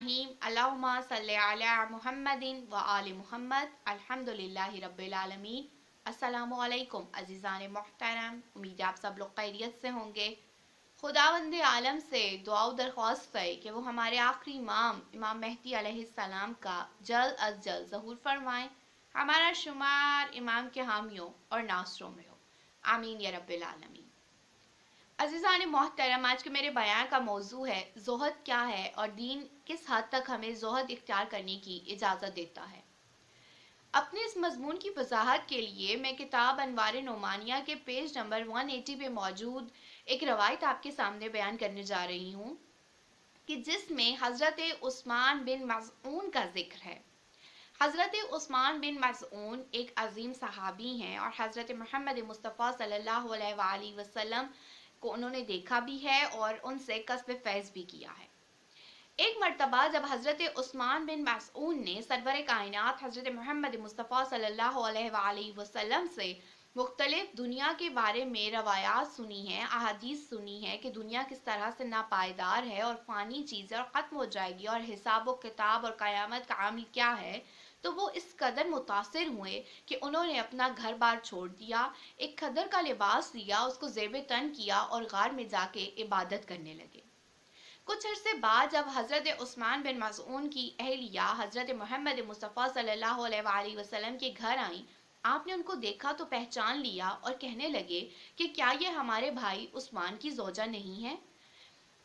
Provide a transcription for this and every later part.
रहीम अल्लाहुम्मा सल्लि अला मुहम्मदिन व आलि मुहम्मद अल्हम्दुलिल्लाहि रब्बिल आलमीन। अस्सलामु अलैकुम अज़ीज़ान मोहतरम, उम्मीद है आप सब लोग खैरियत से होंगे। खुदावंद आलम से दुआ दरख्वास्त है कि वो हमारे आखिरी इमाम मेहदी अलैहिस्सलाम का जल्द अज जल्द ज़हूर फरमाएँ, हमारा शुमार इमाम के हामियों और नासरों में हो, आमीन या रब्बिल आलमीन। अज़ीज़ान मोहतरम, आज के मेरे बयान का मौजू है ज़ुहद क्या है और दीन किस हद तक हमें ज़ुहद इख्तियार करने की इजाज़त देता है। अपने इस मजमून की वजाहत के लिए मैं किताब अनवार नोमानिया के पेज नंबर 180 पे मौजूद एक रवायत आपके सामने बयान करने जा रही हूँ कि जिसमें हज़रत उस्मान बिन मज़ऊन का जिक्र है। हज़रत उस्मान बिन मज़ऊन एक अजीम सहाबी हैं और हज़रत मोहम्मद मुस्तफ़ा सल्लल्लाहु अलैहि वसल्लम को उन्होंने देखा भी है और उनसे कस्ब फैज़ भी किया है। एक मर्तबा जब हज़रत उस्मान बिन मज़ऊन ने सरवर कायनात हज़रत मोहम्मद मुस्तफ़ा सल्लल्लाहु अलैहि वसल्लम से मुख्तलिफ दुनिया के बारे में रवायात सुनी हैं, अहादीस सुनी है कि दुनिया किस तरह से नापायदार है और फ़ानी चीज़ और ख़त्म हो जाएगी और हिसाब व किताब और क़यामत का अमल क्या है, तो वो इस कदर मुतासिर हुए कि उन्होंने अपना घर बार छोड़ दिया, एक खदर का लिबास लिया, उसको ज़ेब तन किया और गार में जाके इबादत करने लगे। कुछ अरसे बाद जब हज़रत उस्मान बिन मज़ऊन की अहलिया हज़रत मोहम्मद मुस्तफ़ा सल्लल्लाहु अलैहि वसल्लम के घर आईं, आपने उनको देखा तो पहचान लिया और कहने लगे कि क्या ये हमारे भाई उस्मान की ज़ौजा नहीं है।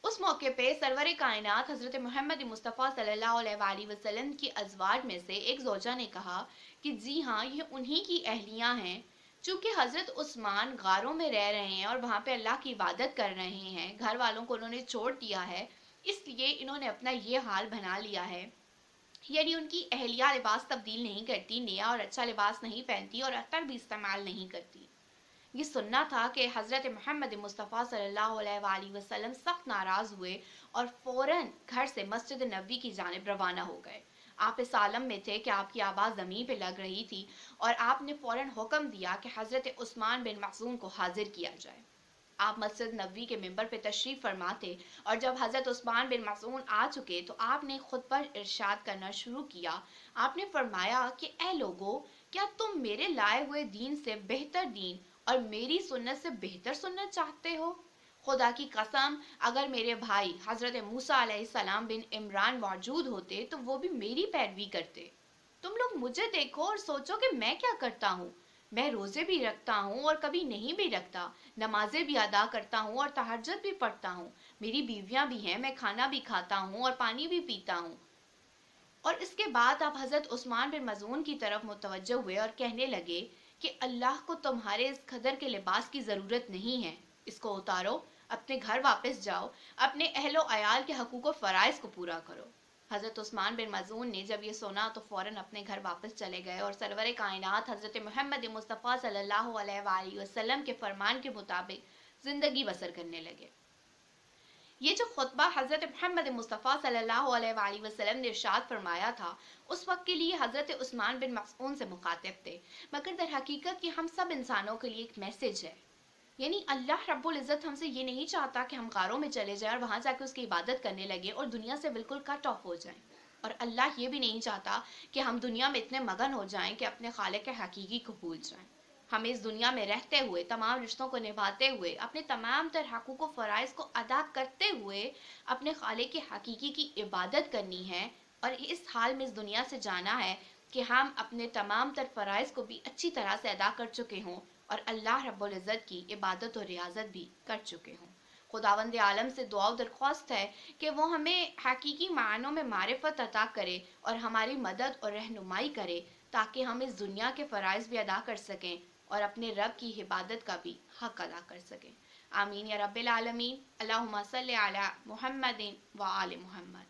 उस मौके पे सरवर कायनात हज़रत मोहम्मद मुस्तफ़ा सल्लल्लाहु अलैहि वसल्लम की अज़वाज में से एक ज़ौजा ने कहा कि जी हाँ, ये उन्हीं की अहलियाँ हैं। चूँकि हज़रत उस्मान गारों में रह रहे हैं और वहाँ पे अल्लाह की इबादत कर रहे हैं, घर वालों को उन्होंने छोड़ दिया है, इसलिए इन्होंने अपना ये हाल बना लिया है। यानी उनकी अहलिया लिबास तब्दील नहीं करती, नया और अच्छा लिबास नहीं पहनती और अतर भी इस्तेमाल नहीं करती। ये सुनना था कि हज़रत मोहम्मद मुस्तफ़ा सल्लल्लाहु अलैहि वसल्लम सख्त नाराज़ हुए और फ़ौरन घर से मस्जिद नबी की जानिब रवाना हो गए। आप इस आलम में थे कि आपकी आवाज़ ज़मीन पे लग रही थी और आपने फ़ौरन हुक्म दिया कि हज़रत उस्मान बिन मज़ऊन को हाजिर किया जाए। आप मस्जिद नबी के मिंबर पे तशरीफ़ फरमाते और जब हज़रत उस्मान बिन मज़ऊन आ चुके तो आपने खुद पर इरशाद करना शुरू किया। आपने फरमाया कि ए लोगो, क्या तुम मेरे लाए हुए दीन से बेहतर दीन और मेरी सुन्नत से बेहतर सुन्नत चाहते हो? खुदा की कसम, अगर मेरे भाई हज़रत मूसा अलैहिस्सलाम बिन इमरान मौजूद होते तो वो भी मेरी पैरवी करते। तुम लोग मुझे देखो और सोचो कि मैं क्या करता हूँ। मैं रोज़े भी रखता हूँ और कभी नहीं भी रखता, नमाजें भी अदा करता हूँ और तहज्जुद भी पढ़ता हूँ। मेरी बीवियाँ भी हैं, मैं खाना भी खाता हूँ और पानी भी पीता हूँ। और इसके बाद आप हज़रत उस्मान बिन मज़ऊन की तरफ मुतवज्जो हुए और कहने लगे कि अल्लाह को तुम्हारे इस खदर के लिबास की ज़रूरत नहीं है, इसको उतारो, अपने घर वापस जाओ, अपने अहलो अयाल के हकूक़ व फ़राइज़ को पूरा करो। हज़रत उस्मान बिन मज़ऊन ने जब ये सुना तो फ़ौरन अपने घर वापस चले गए और सरवर कायनात हज़रत मोहम्मद मुस्तफ़ा सल्लल्लाहु अलैहि वसल्लम के फरमान के मुताबिक ज़िंदगी बसर करने लगे। ये जो खुतबा हज़रत मोहम्मद मुस्तफ़ा सल्लल्लाहु अलैहि वसल्लम ने इरशाद फरमाया था, उस वक्त के लिए हज़रत उस्मान बिन मज़ऊन से मुखातिब थे, मगर दर हकीकत ये हम सब इंसानों के लिए एक मैसेज है। यानी अल्लाह रब्बुल इज़्ज़त हमसे ये नहीं चाहता कि हम गारों में चले जाएं और वहाँ जाकर उसकी इबादत करने लगे और दुनिया से बिल्कुल कट ऑफ हो जाएं। और अल्लाह ये भी नहीं चाहता कि हम दुनिया में इतने मगन हो जाएं कि अपने खालिक हकीकी को भूल जाएं। हमें इस दुनिया में रहते हुए, तमाम रिश्तों को निभाते हुए, अपने तमाम तर हकूक़ व फ़राइज़ को अदा करते हुए अपने खालिक हकीकी की इबादत करनी है और इस हाल में इस दुनिया से जाना है कि हम अपने तमाम तर फ़राइज़ को भी अच्छी तरह से अदा कर चुके हों और अल्लाह रब्बुल इज़्ज़त की इबादत और रियाज़त भी कर चुके हों। खुदावंद आलम से दुआ दरख्वास्त है कि वो हमें हकीकी मानों में मारिफत अता करे और हमारी मदद और रहनुमाई करे ताकि हम इस दुनिया के फ़राइज़ भी अदा कर सकें और अपने रब की इबादत का भी हक अदा कर सकें। आमीन या रब्बिल आलमीन। अल्लाहुम्मा सल्लि अला मुहम्मदिन व आलि मुहम्मद।